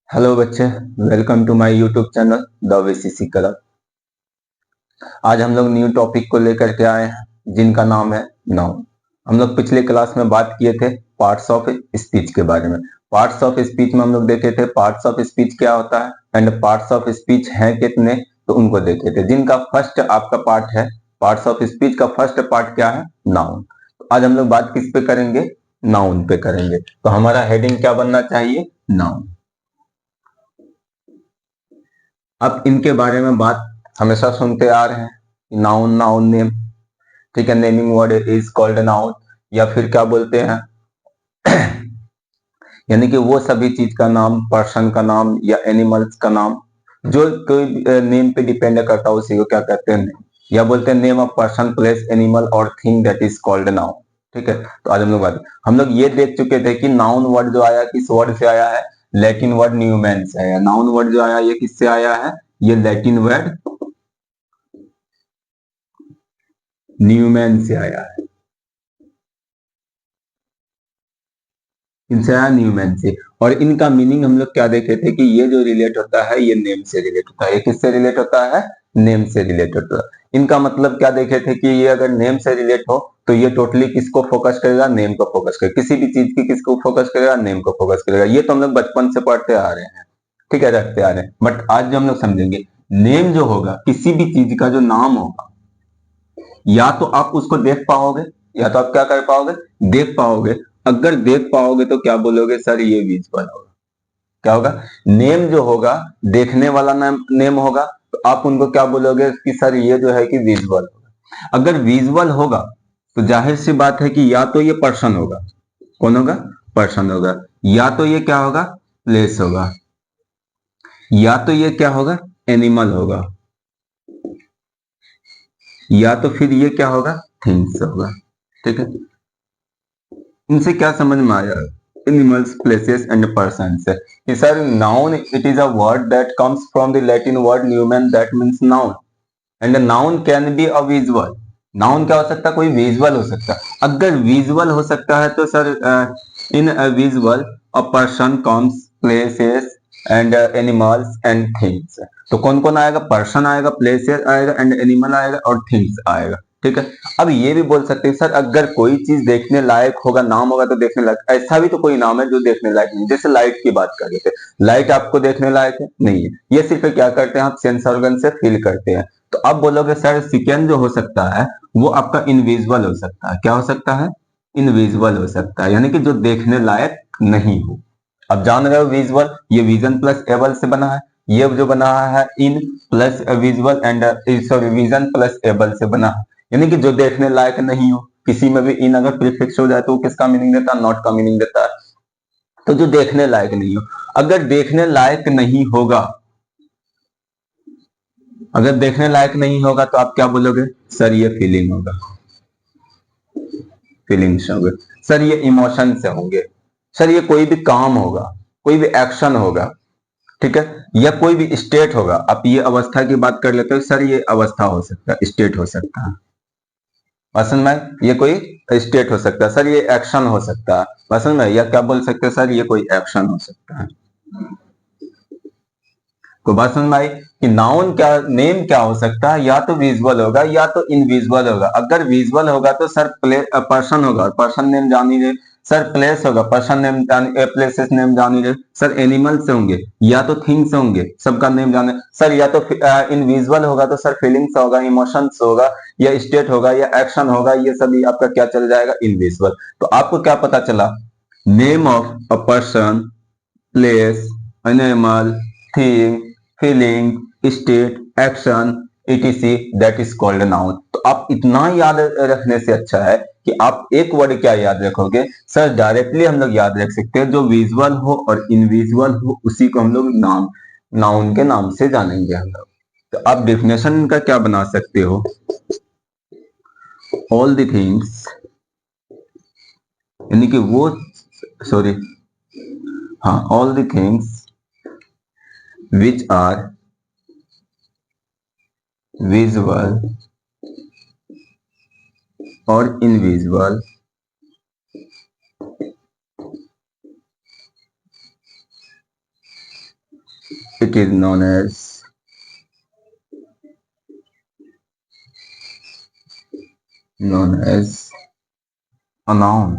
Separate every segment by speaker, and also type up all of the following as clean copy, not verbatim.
Speaker 1: Hello बच्चे, welcome to my YouTube channel the VCC club. आज हम लोग न्यू टॉपिक को लेकर के आए हैं जिनका नाम है नाउन। हम लोग पिछले क्लास में बात किए थे पार्ट्स ऑफ स्पीच के बारे में। पार्ट्स ऑफ स्पीच में हम लोग देखे थे पार्ट्स ऑफ स्पीच क्या होता है एंड पार्ट्स ऑफ स्पीच हैं कितने, तो उनको देखे थे। जिनका फर्स्ट आपका पार्ट है पार्ट्स ऑफ स्पीच का फर्स्ट पार्ट क्या है, नाउन। तो आज हम लोग बात किस पे करेंगे, नाउन पे करेंगे। तो हमारा हेडिंग क्या बनना चाहिए, नाउन। अब इनके बारे में बात हमेशा सुनते आ रहे हैं, नाउन नाउन नेम, ठीक है। Naming word is called noun, या फिर क्या बोलते हैं यानी कि वो सभी चीज का नाम, पर्सन का नाम या एनिमल्स का नाम, जो कोई नेम पे डिपेंड करता है उसी को क्या कहते हैं, नेम। या बोलते हैं name of person, place, animal और thing that is called noun, ठीक है। तो आज हम लोग ये देख चुके थे कि नाउन वर्ड जो आया किस वर्ड से आया है, लैटिन वर्ड न्यूमैन से आया। नाउन वर्ड जो आया ये किससे आया है, ये लैटिन वर्ड न्यूमैन से आया है। इनसे आया न्यूमैन से। और इनका मीनिंग हम लोग क्या देखे थे कि ये जो रिलेट होता है ये नेम से रिलेट होता है। ये किससे रिलेट होता है, नेम से रिलेट होता है। इनका मतलब क्या देखे थे कि ये अगर नेम से रिलेट हो तो ये टोटली किसको फोकस करेगा, नेम को फोकस करेगा। किसी भी चीज की किसको फोकस करेगा, नेम को फोकस करेगा। ये तो हम लोग बचपन से पढ़ते आ रहे हैं, ठीक है, रखते आ रहे हैं। बट आज जो हम लोग समझेंगे, नेम जो होगा किसी भी चीज का जो नाम होगा, या तो आप उसको देख पाओगे या तो आप क्या कर पाओगे, देख पाओगे। अगर देख पाओगे तो क्या बोलोगे, सर ये विजुअल होगा। क्या होगा, नेम जो होगा देखने वाला नाम नेम होगा, तो आप उनको क्या बोलोगे कि सर ये जो है कि विजुअल होगा। अगर विजुअल होगा तो जाहिर सी बात है कि या तो ये पर्सन होगा, कौन होगा, पर्सन होगा। या तो ये क्या होगा, प्लेस होगा। या तो ये क्या होगा, एनिमल होगा। या तो फिर ये क्या होगा, थिंग्स होगा, ठीक है। इनसे क्या समझ में आया, animals, places and persons. Sir noun it is a word that comes from the Latin word nomen that means noun, and noun can be a visual. Noun क्या हो सकता है, कोई विजुअल हो सकता है। अगर विजुअल हो सकता है तो sir in a visual a person comes, places and animals and things. तो कौन कौन आएगा, पर्सन आएगा, प्लेसेस आएगा एंड एनिमल आएगा और थिंग्स आएगा, ठीक है। अब ये भी बोल सकते हैं सर अगर कोई चीज देखने लायक होगा, नाम होगा तो देखने लायक। ऐसा भी तो कोई नाम है जो देखने लायक नहीं, जैसे लाइट की बात कर रहे थे। लाइट आपको देखने लायक है, नहीं है। ये सिर्फ क्या करते हैं, आप सेंस ऑर्गन से फील करते हैं। तो आप बोलोगे सर सेकेंड जो हो सकता है वो आपका इनविजिबल हो सकता है। क्या हो सकता है, इनविजिबल हो सकता है, यानी कि जो देखने लायक नहीं हो। अब जान रहे हो विजुअल, ये विजन प्लस एबल से बना है। ये जो बना है in plus visual and sorry vision plus able से बना है, यानी कि जो देखने लायक नहीं हो। किसी में भी इन अगर प्रीफिक्स हो जाए तो वो किसका मीनिंग देता है, नॉट का मीनिंग देता है। तो जो देखने लायक नहीं हो, अगर देखने लायक नहीं होगा, अगर देखने लायक नहीं होगा तो आप क्या बोलोगे, सर ये फीलिंग होगा, फीलिंग्स होंगे। सर ये इमोशन से होंगे। सर ये कोई भी काम होगा, कोई भी एक्शन होगा, ठीक है। या कोई भी स्टेट होगा। आप ये अवस्था की बात कर लेते हो, सर ये अवस्था हो सकता है, स्टेट हो सकता है। पसंद में ये कोई स्टेट हो सकता है, सर ये एक्शन हो सकता है। पसंद में या क्या बोल सकते हैं, सर ये कोई एक्शन हो सकता है। को बात समझ में आई कि नाउन क्या, नेम क्या हो सकता है, या तो विजुअल होगा या तो इनविजुअल होगा। अगर विजुअल होगा तो सर पर्सन होगा, पर्सन नेम जान ही रहे। सर प्लेस होगा, पर्सन नेम प्लेसेस नेम जान ही रहे। सर एनिमल्स होंगे या तो थिंग्स होंगे, सबका नेम जाने। सर या तो इनविजुअल होगा तो सर फीलिंग्स होगा, इमोशंस होगा या स्टेट होगा या एक्शन होगा। ये सभी आपका क्या चल जाएगा, इनविजुअल। तो आपको क्या पता चला, name of a person, place, animal, thing, feeling, state, action, etc that is called noun. तो आप इतना याद रखने से अच्छा है कि आप एक वर्ड क्या याद रखोगे, सर डायरेक्टली हम लोग याद रख सकते हैं जो विजुअल हो और इनविजुअल हो उसी को हम लोग नाम, नाउन के नाम से जानेंगे हम लोग। तो आप डेफिनेशन का क्या बना सकते हो, ऑल द थिंग्स, यानी कि वो, सॉरी, हाँ, all the things which are visual or invisible it is known as a noun.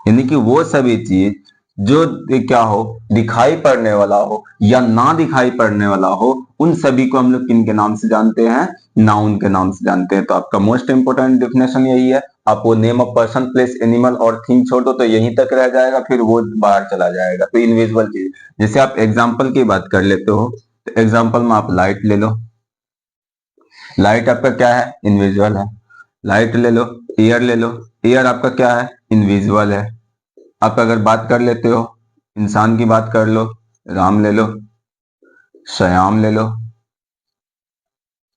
Speaker 1: यानी कि वो सभी चीज जो क्या हो, दिखाई पड़ने वाला हो या ना दिखाई पड़ने वाला हो, उन सभी को हम लोग किन के नाम से जानते हैं, नाउन के नाम से जानते हैं। तो आपका मोस्ट इंपोर्टेंट डेफिनेशन यही है। आप वो name of person, place, animal और थिंग छोड़ दो तो यहीं तक रह जाएगा, फिर वो बाहर चला जाएगा। तो इनविजिबल चीज, जैसे आप एग्जाम्पल की बात कर लेते हो, तो एग्जाम्पल में आप लाइट ले लो। लाइट आपका क्या है, इनविजिबल है। लाइट ले लो, एयर ले लो, एयर आपका क्या है, इनविजिबल है। आप अगर बात कर लेते हो, इंसान की बात कर लो, राम ले लो, श्याम ले लो,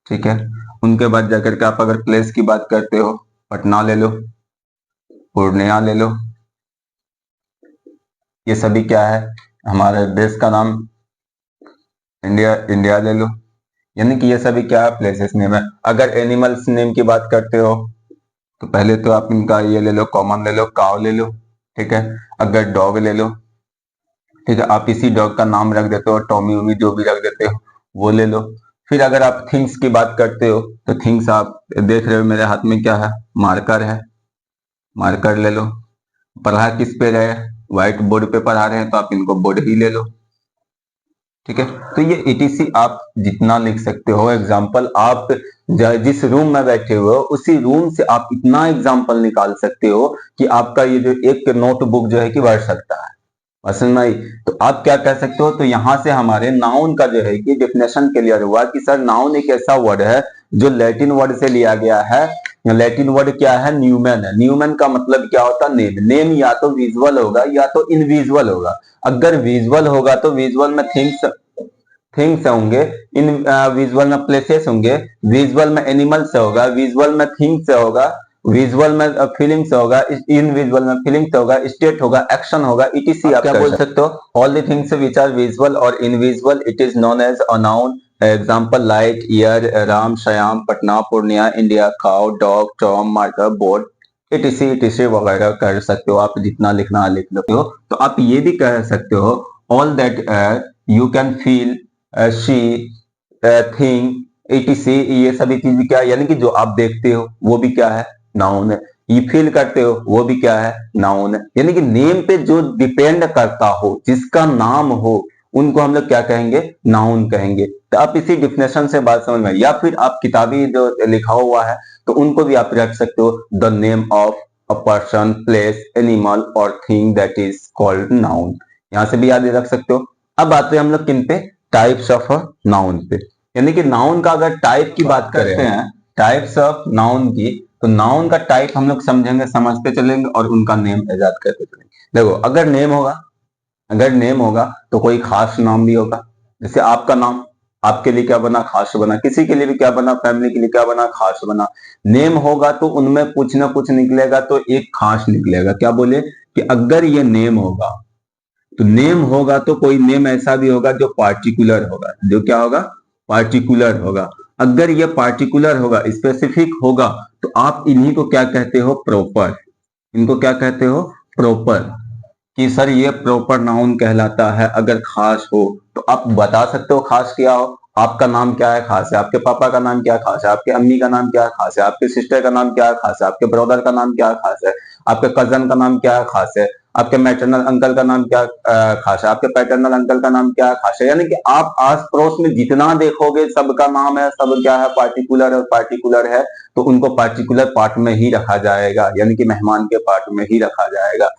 Speaker 1: ठीक है। उनके बाद जाकर के आप अगर प्लेस की बात करते हो, पटना ले लो, पूर्णिया ले लो, ये सभी क्या है, हमारे देश का नाम, इंडिया, इंडिया ले लो। यानी कि ये सभी क्या है, प्लेसेस नेम है। अगर एनिमल्स नेम की बात करते हो तो पहले तो आप इनका ये ले लो, कॉमन ले लो, काव ले लो, ठीक है। अगर डॉग ले लो, ठीक है, आप इसी डॉग का नाम रख देते हो, टॉमी उमी जो भी रख देते हो वो ले लो। फिर अगर आप थिंग्स की बात करते हो तो थिंग्स आप देख रहे हो मेरे हाथ में क्या है, मार्कर है, मार्कर ले लो। पढ़ा किस पे रहे, व्हाइट बोर्ड पे पढ़ा रहे हैं तो आप इनको बोर्ड ही ले लो, ठीक है। तो ये ईटीसी आप जितना लिख सकते हो एग्जाम्पल, आप जिस रूम में बैठे हुए हो उसी रूम से आप इतना एग्जाम्पल निकाल सकते हो कि आपका ये जो एक नोटबुक जो है कि बढ़ सकता है। समझ में आई? तो आप क्या कह सकते हो, तो यहां से हमारे नाउन का जो है कि डेफिनेशन क्लियर हुआ कि सर नाउन एक ऐसा वर्ड है जो लैटिन वर्ड से लिया गया है। लैटिन वर्ड क्या है, न्यूमन है। न्यूमन का मतलब क्या होता है, नेम। नेम या तो विजुअल होगा या तो इनविजुअल होगा। अगर विजुअल होगा तो विजुअल में थिंग्स, थिंग्स होंगे, इन विजुअल में प्लेसेस होंगे, विजुअल में एनिमल्स होगा, विजुअल में थिंग्स होगा, विजुअल में फीलिंग्स होगा, इन विजुअल में फीलिंग्स होगा, स्टेट होगा, एक्शन होगा, इटीसी आप क्या बोल सकते हो, all the things which are visual और invisual it is known as a noun. Example light, year, Ram, Shyam, Patna, Purnia, India, cow, dog, Tom, marker, board, etc etc वगैरह कर सकते हो। आप जितना लिखना लिख लेते हो। तो आप ये भी कह सकते हो all that you can feel, she, thing, etc, ये सभी चीज क्या है, यानी कि जो आप देखते हो वो भी क्या है, नाउन है। ये फील करते हो वो भी क्या है, नाउन है। यानी कि नेम पे जो डिपेंड करता हो, जिसका नाम हो, उनको हम लोग क्या कहेंगे, नाउन कहेंगे। तो आप इसी डिफिनेशन से बात समझ में, या फिर आप किताबी जो लिखा हुआ है तो उनको भी आप रख सकते हो, the name of a person, place, animal और thing that is called noun. यहां से भी याद रख सकते हो। अब आते हैं हम लोग किन पे, टाइप्स ऑफ नाउन पे। यानी कि नाउन का अगर टाइप की बात करते हैं, टाइप्स ऑफ नाउन की, तो नाउन का टाइप हम लोग समझेंगे, समझते चलेंगे और उनका नेम इजाद करते चलेंगे। देखो अगर नेम होगा, अगर नेम होगा तो कोई खास नाम भी होगा। जैसे आपका नाम, आपके लिए क्या बना, खास बना। किसी के लिए भी क्या बना, फैमिली के लिए क्या बना, खास बना। नेम होगा तो उनमें कुछ ना कुछ निकलेगा, तो एक खास निकलेगा। क्या बोले कि अगर ये नेम होगा तो नेम होगा तो कोई नेम ऐसा भी होगा जो पार्टिकुलर होगा। जो क्या होगा, पार्टिकुलर होगा। अगर ये पार्टिकुलर होगा, स्पेसिफिक होगा, तो आप इन्हीं को क्या कहते हो, प्रॉपर। इनको क्या कहते हो, प्रॉपर। कि सर ये प्रॉपर नाउन कहलाता है। अगर खास हो तो आप बता सकते हो खास क्या हो। आपका नाम क्या है, खास है। आपके पापा का नाम क्या खास है। आपके अम्मी का नाम क्या खास है। आपके सिस्टर का नाम क्या खास है। आपके ब्रदर का नाम क्या खास है। आपके कजन का नाम क्या खास है। आपके मैटरनल अंकल का नाम क्या खास है। आपके पैटर्नल अंकल का नाम क्या खास है। यानी कि आप आस पड़ोस में जितना देखोगे सबका नाम है, सब क्या है, पार्टिकुलर है। पार्टिकुलर है तो उनको पार्टिकुलर पार्ट में ही रखा जाएगा, यानी कि मेहमान के पार्ट में ही रखा जाएगा।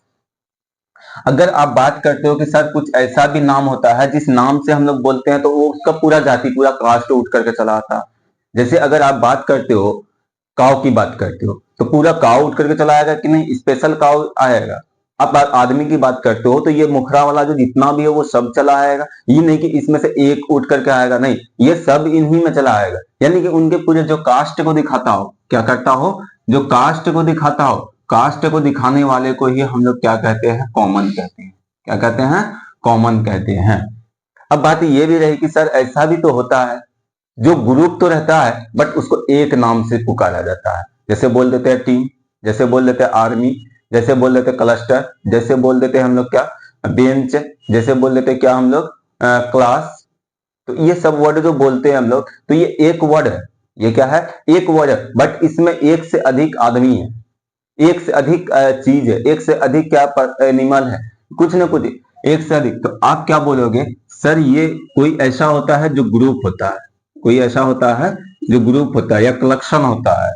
Speaker 1: अगर आप बात करते हो कि सर कुछ ऐसा भी नाम होता है जिस नाम से हम लोग बोलते हैं तो वो उसका पूरा जाति, पूरा कास्ट उठ करके चला आता। जैसे अगर आप बात करते हो, काव की बात करते हो तो पूरा काव उठ करके चला आएगा कि नहीं, स्पेशल काव आएगा। आप आदमी की बात करते हो तो ये मुखरा वाला जो जितना भी है वो सब चला आएगा। ये नहीं कि इसमें से एक उठ करके आएगा, नहीं, ये सब इन्हीं में चला आएगा। यानी कि उनके पूरे जो कास्ट को दिखाता हो, क्या करता हो, जो कास्ट को दिखाता हो, कास्ट को दिखाने वाले को ही हम लोग क्या कहते हैं, कॉमन कहते हैं। क्या कहते हैं, कॉमन कहते हैं। अब बात ये भी रही कि सर ऐसा भी तो होता है जो ग्रुप तो रहता है बट उसको एक नाम से पुकारा जाता है। जैसे बोल देते हैं टीम, जैसे बोल देते हैं आर्मी, जैसे बोल देते हैं क्लस्टर, जैसे बोल देते हैं हम लोग क्या, बेंच, जैसे बोल देते हैं क्या हम लोग, क्लास, तो ये सब वर्ड जो बोलते हैं हम लोग, तो ये एक वर्ड है, ये क्या है, एक वर्ड है, बट इसमें एक से अधिक आदमी है, एक से अधिक चीज है, एक से अधिक क्या एनिमल है, कुछ ना कुछ एक से अधिक। तो आप क्या बोलोगे, सर ये कोई ऐसा होता है जो ग्रुप होता है, कोई ऐसा होता है जो ग्रुप होता है या कलेक्शन होता है,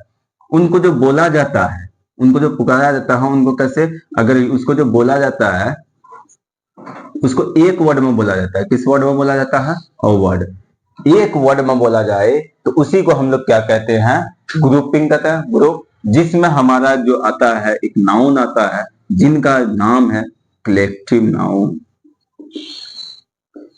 Speaker 1: उनको जो बोला जाता है, उनको जो पुकारा जाता है, उनको कैसे, अगर उसको जो बोला जाता है उसको एक वर्ड में बोला जाता है। किस वर्ड में बोला जाता है, अ वर्ड। एक वर्ड में बोला जाए तो उसी को हम लोग क्या कहते हैं, ग्रुपिंग कहते हैं, ग्रुप। जिसमें हमारा जो आता है एक नाउन आता है, जिनका नाम है कलेक्टिव नाउन।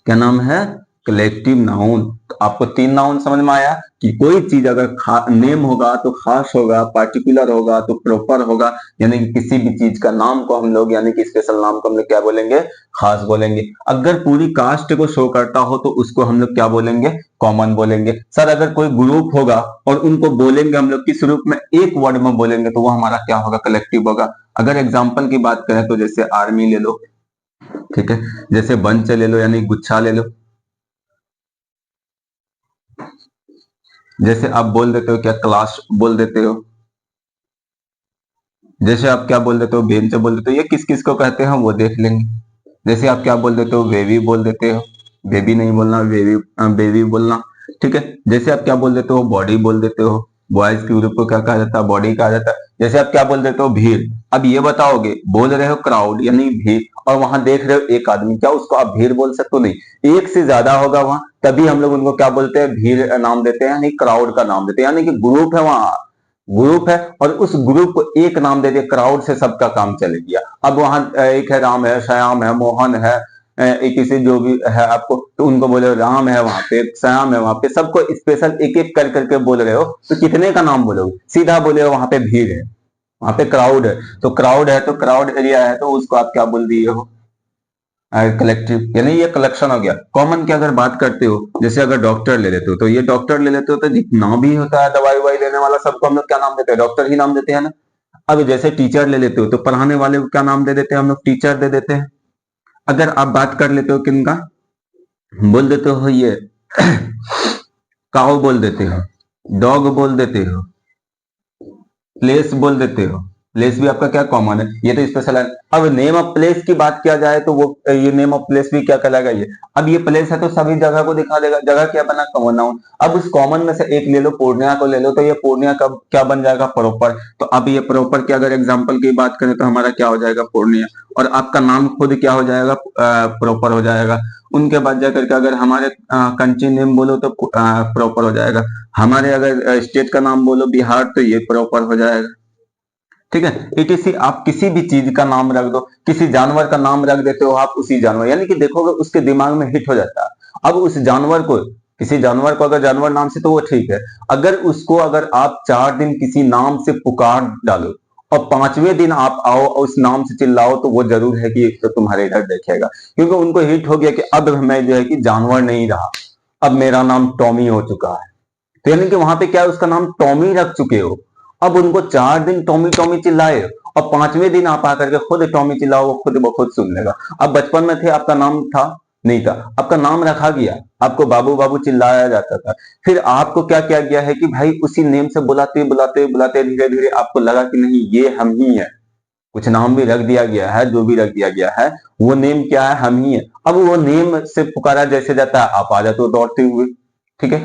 Speaker 1: क्या नाम है, कलेक्टिव नाउन। तो आपको 3 नाउन समझ में आया कि कोई चीज अगर नेम होगा तो खास होगा, पार्टिकुलर होगा तो प्रॉपर होगा, यानी कि किसी भी चीज का नाम को हम लोग, यानी कि स्पेशल नाम को हम लोग क्या बोलेंगे, खास बोलेंगे। अगर पूरी कास्ट को शो करता हो तो उसको हम लोग क्या बोलेंगे, कॉमन बोलेंगे। सर अगर कोई ग्रुप होगा और उनको बोलेंगे हम लोग किस रूप में, एक वर्ड में बोलेंगे, तो वो हमारा क्या होगा, कलेक्टिव होगा। अगर एग्जाम्पल की बात करें तो जैसे आर्मी ले लो, ठीक है, जैसे बंच ले लो यानी गुच्छा ले लो, जैसे आप बोल देते हो क्या, क्लास बोल देते हो, जैसे आप क्या बोल देते हो, बेंच बोल देते हो। ये किस किस को कहते हैं वो देख लेंगे। जैसे आप क्या बोल देते हो, बेबी बोल देते हो, बेबी नहीं बोलना, बेबी बेबी बोलना, ठीक है। जैसे आप क्या बोल देते हो, बॉडी बोल देते हो, बॉयज के ग्रुप को क्या कहा जाता है, बॉडी कहा जाता है। जैसे आप क्या बोल देते हो, भीड़। अब ये बताओगे, बोल रहे हो क्राउड यानी भीड़, और वहां देख रहे हो एक आदमी, क्या उसको आप भीड़ बोल सकते हो, नहीं, एक से ज्यादा होगा वहां, तभी हम लोग उनको क्या बोलते हैं, भीड़ नाम देते हैं, यानी क्राउड का नाम देते हैं, यानी कि ग्रुप है वहां, ग्रुप है, और उस ग्रुप को एक नाम दे दिया, क्राउड से सबका काम चले गया। अब वहां एक है राम है, श्याम है, मोहन है, एक किसी जो भी है आपको, तो उनको बोले राम है वहां पे, श्याम है वहां पे, सबको स्पेशल एक एक कर करके बोल रहे हो, तो कितने का नाम बोलोगे, सीधा बोले वहां पे भीड़ है, वहां पे क्राउड है, तो क्राउड है तो क्राउड एरिया है, तो उसको आप क्या बोल दिए हो, कलेक्टिव, यानी ये कलेक्शन हो गया। कॉमन की अगर बात करते हो, जैसे अगर डॉक्टर ले लेते हो, तो ये डॉक्टर ले लेते हो, तो जितना भी होता है दवाई ववाई देने वाला, सबको हम लोग क्या नाम देते हैं, डॉक्टर ही नाम देते हैं ना। अब जैसे टीचर ले लेते हो, तो पढ़ाने वाले को क्या नाम दे देते हैं हम लोग, टीचर दे देते हैं। अगर आप बात कर लेते हो किनका, बोल देते हो ये काऊ बोल देते हो, डॉग बोल देते हो, प्लेस बोल देते हो, प्लेस भी आपका क्या कॉमन है, ये तो स्पेशल है। अब नेम ऑफ प्लेस की बात किया जाए तो वो ये नेम ऑफ प्लेस भी क्या कहलाएगा, ये अब ये प्लेस है तो सभी जगह को दिखा देगा, जगह क्या बना, कॉमन नाउन। अब उस कॉमन में से एक ले लो, पूर्णिया को ले लो, तो ये पूर्णिया का क्या बन जाएगा, प्रॉपर। तो अब ये प्रॉपर की अगर एग्जाम्पल की बात करें तो हमारा क्या हो जाएगा, पूर्णिया, और आपका नाम खुद क्या हो जाएगा, प्रॉपर हो जाएगा। उनके बाद जाकर के अगर हमारे कंट्री नेम बोलो तो प्रॉपर हो जाएगा। हमारे अगर स्टेट का नाम बोलो बिहार, तो ये प्रॉपर हो जाएगा, ठीक है। इटीसी आप किसी भी चीज का नाम रख दो, किसी जानवर का नाम रख देते हो आप, उसी जानवर, यानी कि देखोगे उसके दिमाग में हिट हो जाता है। अब उस जानवर को, किसी जानवर को अगर जानवर नाम से, तो वो ठीक है। अगर उसको अगर आप 4 दिन किसी नाम से पुकार डालो और 5वें दिन आप आओ और उस नाम से चिल्लाओ, तो वो जरूर है कि तो तुम्हारे इधर देखेगा, क्योंकि उनको हिट हो गया कि अब मैं जो है कि जानवर नहीं रहा, अब मेरा नाम टॉमी हो चुका है। तो यानी कि वहां पे क्या है, उसका नाम टॉमी रख चुके हो। अब उनको 4 दिन टॉमी टॉमी चिल्लाए और 5वें दिन आप आकर के खुद टॉमी चिल्लाओ, वो खुद ब खुद सुन लेगा। अब बचपन में थे, आपका नाम था नहीं था, आपका नाम रखा गया, आपको बाबू बाबू चिल्लाया जाता था, फिर आपको क्या किया गया है कि भाई उसी नेम से बुलाते बुलाते बुलाते धीरे धीरे आपको लगा कि नहीं ये हम ही है, कुछ नाम भी रख दिया गया है, जो भी रख दिया गया है वो नेम क्या है, हम ही है। अब वो नेम से पुकारा जैसे जाता है, आप आ जाते हो दौड़ते हुए, ठीक है।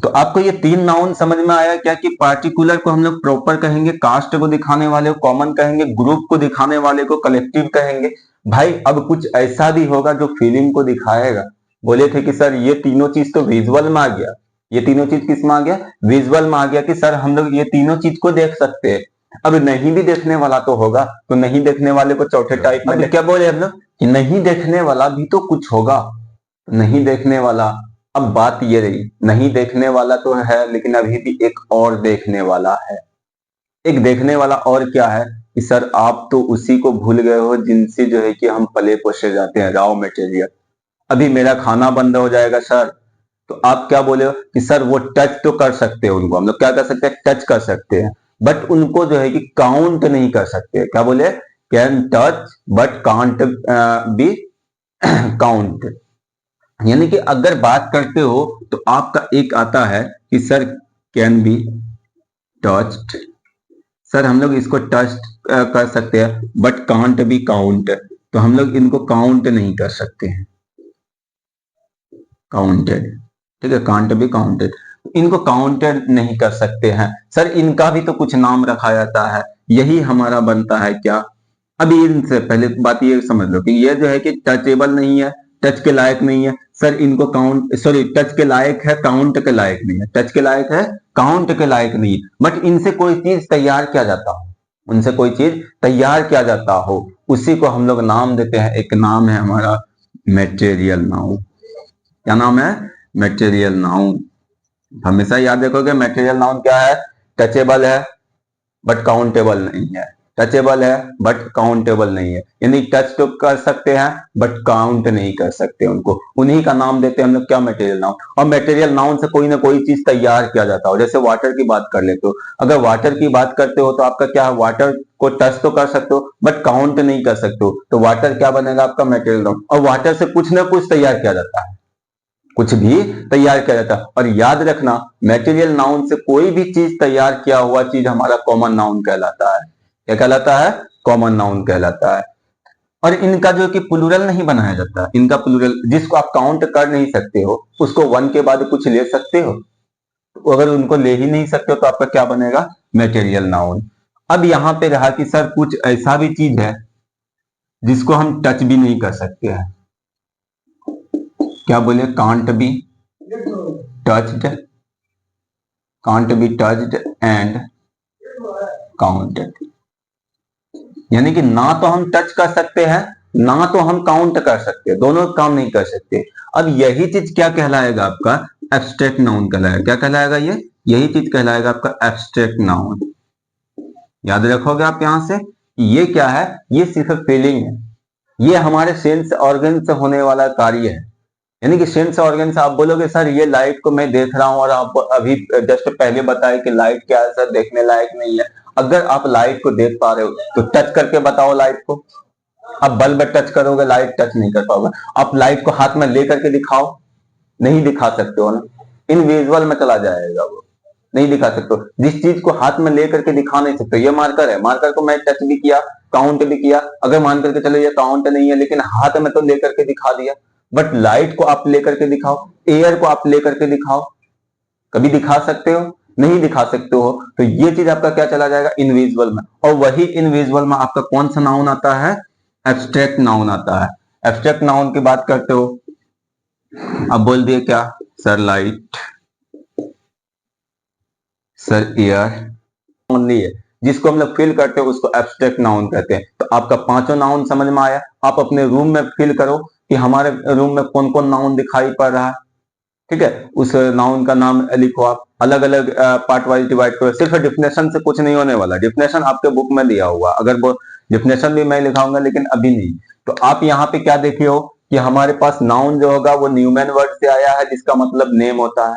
Speaker 1: तो आपको ये 3 नाउन समझ में आया क्या, कि पार्टिकुलर को हम लोग प्रॉपर कहेंगे, कास्ट को दिखाने वाले को कॉमन कहेंगे, ग्रुप को दिखाने वाले को कलेक्टिव कहेंगे। भाई अब कुछ ऐसा भी होगा जो फीलिंग को दिखाएगा। बोले थे कि सर ये तीनों चीज तो विजुअल में आ गया, ये तीनों चीज किस में आ गया, विजुअल में आ गया, कि सर हम लोग ये तीनों चीज को देख सकते हैं। अब नहीं भी देखने वाला तो होगा, तो नहीं देखने वाले को चौथे टाइप में क्या बोले हम लोग, कि नहीं देखने वाला भी तो कुछ होगा, नहीं देखने वाला। अब बात ये रही, नहीं देखने वाला तो है, लेकिन अभी भी एक और देखने वाला है। एक देखने वाला और क्या है, कि सर आप तो उसी को भूल गए हो जिनसे जो है कि हम पले पोसे जाते हैं, रॉ मटेरियल। अभी मेरा खाना बंद हो जाएगा सर, तो आप क्या बोले हो कि सर वो टच तो कर सकते हैं, उनको हम लोग क्या कर सकते हैं, टच कर सकते हैं, बट उनको जो है कि काउंट नहीं कर सकते। क्या बोले, can touch but can't be count. यानी कि अगर बात करते हो तो आपका एक आता है कि sir can be touched, sir हम लोग इसको टच कर सकते हैं बट कांट बी काउंट, तो हम लोग इनको काउंट नहीं कर सकते हैं, काउंटेड, ठीक है, कांट बी काउंटेड, इनको काउंटेड नहीं कर सकते हैं। सर इनका भी तो कुछ नाम रखा जाता है, यही हमारा बनता है क्या। अभी इनसे पहले बात ये समझ लो कि ये जो है कि टचेबल नहीं है, टच के लायक नहीं है, सर इनको काउंट, सॉरी टच के लायक है, काउंट के लायक नहीं है, टच के लायक है, काउंट के लायक नहीं है, बट इनसे कोई चीज तैयार किया जाता हो, उनसे कोई चीज तैयार किया जाता हो, उसी को हम लोग नाम देते हैं। एक नाम है हमारा मेटेरियल नाउन। क्या नाम है? Material noun. हमेशा याद रखोगे मेटेरियल नाउन क्या है? टचेबल है बट काउंटेबल नहीं है, टचेबल है बट काउंटेबल नहीं है, यानी टच तो कर सकते हैं बट काउंट नहीं कर सकते उनको, उन्हीं का नाम देते हैं हम लोग क्या? Material noun. और मटेरियल नाउन से कोई ना कोई चीज तैयार किया जाता हो, जैसे वाटर की बात कर लेते हो, अगर वाटर की बात करते हो तो आपका क्या है? वाटर को टच तो कर सकते हो बट काउंट नहीं कर सकते हो, तो वाटर क्या बनेगा? आपका मटेरियल नाउन। और वाटर से कुछ ना कुछ तैयार किया जाता है, कुछ भी तैयार किया जाता है। और याद रखना मटेरियल नाउन से कोई भी चीज तैयार किया हुआ चीज हमारा कॉमन नाउन कहलाता है। क्या कहलाता है? कॉमन नाउन कहलाता है। और इनका जो कि प्लूरल नहीं बनाया जाता, इनका प्लूरल जिसको आप काउंट कर नहीं सकते हो उसको वन के बाद कुछ ले सकते हो, तो अगर उनको ले ही नहीं सकते हो तो आपका क्या बनेगा? Material noun. अब यहां पे रहा कि सर कुछ ऐसा भी चीज है जिसको हम टच भी नहीं कर सकते हैं, क्या बोले? Can't be touched, can't be touched and counted, यानी कि ना तो हम टच कर सकते हैं ना तो हम काउंट कर सकते हैं, दोनों काम नहीं कर सकते। अब यही चीज क्या कहलाएगा? आपका एब्स्ट्रैक्ट नाउन कहलाएगा। क्या कहलाएगा? ये यही चीज कहलाएगा आपका एब्स्ट्रैक्ट नाउन। याद रखोगे आप यहां से, ये क्या है? ये सिर्फ फीलिंग है, ये हमारे सेंस ऑर्गन से होने वाला कार्य है। यानी कि सेंस ऑर्गन से आप बोलोगे सर ये लाइट को मैं देख रहा हूं और आप अभी जस्ट पहले बताए कि लाइट क्या है सर? देखने लायक नहीं है। अगर आप लाइट को देख पा रहे हो तो टच करके बताओ लाइट को। आप बल्ब टच करोगे, लाइट टच नहीं कर पाओगे। आप लाइट को हाथ में लेकर के दिखाओ, नहीं दिखा सकते हो ना, इनविजुअल में चला जाएगा वो, नहीं दिखा सकते हो। जिस चीज को हाथ में लेकर के दिखा नहीं सकते, ये मार्कर है, मार्कर को मैं टच भी किया, काउंट भी किया, अगर मान करके चलो ये काउंट नहीं है लेकिन हाथ में तो लेकर के दिखा दिया। बट लाइट को आप लेकर के दिखाओ, एयर को आप लेकर के दिखाओ, कभी दिखा सकते हो? नहीं दिखा सकते हो। तो ये चीज आपका क्या चला जाएगा? इनविजुअल में। और वही इनविजुअल में आपका कौन सा नाउन आता है? एब्स्ट्रैक्ट नाउन आता है। एब्स्ट्रैक्ट नाउन की बात करते हो, अब बोल दिए क्या? Sir light, sir air only है, जिसको हम लोग फील करते हैं उसको एब्स्ट्रैक्ट नाउन कहते हैं। तो आपका पांचों नाउन समझ में आया। आप अपने रूम में फील करो कि हमारे रूम में कौन कौन नाउन दिखाई पड़ रहा है, ठीक है? उस नाउन का नाम लिखो, आप अलग अलग पार्ट वाइज डिवाइड करो। सिर्फ डिफिनेशन से कुछ नहीं होने वाला, डिफिनेशन आपके बुक में दिया हुआ, अगर वो डिफिनेशन भी मैं लिखाऊंगा लेकिन अभी नहीं। तो आप यहाँ पे क्या देखे हो कि हमारे पास नाउन जो होगा वो न्यूमैन वर्ड से आया है, जिसका मतलब नेम होता है।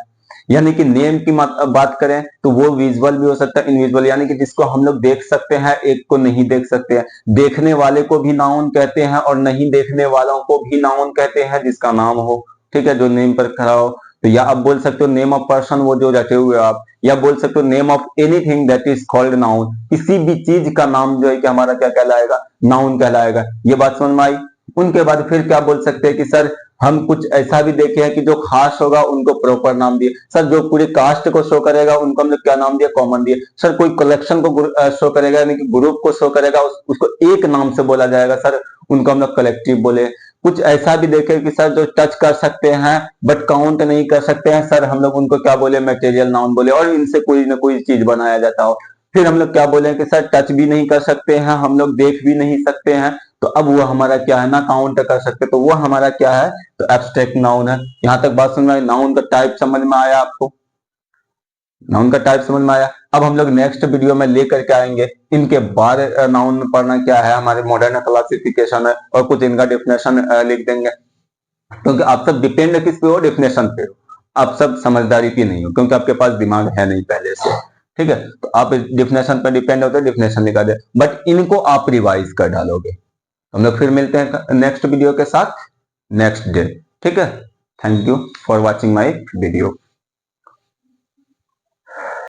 Speaker 1: यानी कि नेम की बात करें तो वो विजुअल भी हो सकता है, इनविजुअल, यानी कि जिसको हम लोग देख सकते हैं, एक को नहीं देख सकते हैं। देखने वाले को भी नाउन कहते हैं और नहीं देखने वालों को भी नाउन कहते हैं, जिसका नाम हो, ठीक है, जो नेम पर खड़ा हो। तो या आप बोल सकते हो नेम ऑफ पर्सन, वो जो रटे हुए आप, या बोल सकते हो name of anything that is called noun, किसी भी चीज का नाम जो है कि हमारा क्या कहलाएगा? नाउन कहलाएगा। ये बात समझ में आई? उनके बाद फिर क्या बोल सकते हैं कि सर हम कुछ ऐसा भी देखे हैं कि जो खास होगा उनको प्रॉपर नाम दिए। सर जो पूरे कास्ट को शो करेगा उनको हमने क्या नाम दिया? कॉमन दिए। सर कोई कलेक्शन को शो करेगा यानी कि ग्रुप को शो करेगा, उसको एक नाम से बोला जाएगा, सर उनको हम लोग कलेक्टिव बोले। कुछ ऐसा भी देखे कि सर जो टच कर सकते हैं बट काउंट नहीं कर सकते हैं, सर हम लोग उनको क्या बोले? मटेरियल नाउन बोले, और इनसे कोई ना कोई चीज बनाया जाता हो। फिर हम लोग क्या बोले कि सर टच भी नहीं कर सकते हैं, हम लोग देख भी नहीं सकते हैं, तो अब वो हमारा क्या है ना? काउंट कर सकते, तो वो हमारा क्या है? तो एब्स्ट्रैक्ट नाउन है। यहां तक बात समझ में आई? नाउन का टाइप समझ में आया आपको? नाउन का टाइप समझ में आया? अब हम लोग नेक्स्ट वीडियो में लेकर के आएंगे इनके बाद नाउन में पढ़ना क्या है, हमारे मॉडर्न क्लासिफिकेशन है, और कुछ इनका डिफिनेशन लिख देंगे। क्योंकि आप सब डिपेंड किस पे हो? डिफिनेशन पे हो। आप सब समझदारी की नहीं हो, क्योंकि आपके पास दिमाग है नहीं पहले से, ठीक है? तो आप डिफिनेशन पर डिपेंड होते, डिफिनेशन निकाल दे, बट इनको आप रिवाइज कर डालोगे। हम लोग फिर मिलते हैं नेक्स्ट वीडियो के साथ नेक्स्ट डे, ठीक है? Thank you for watching my video.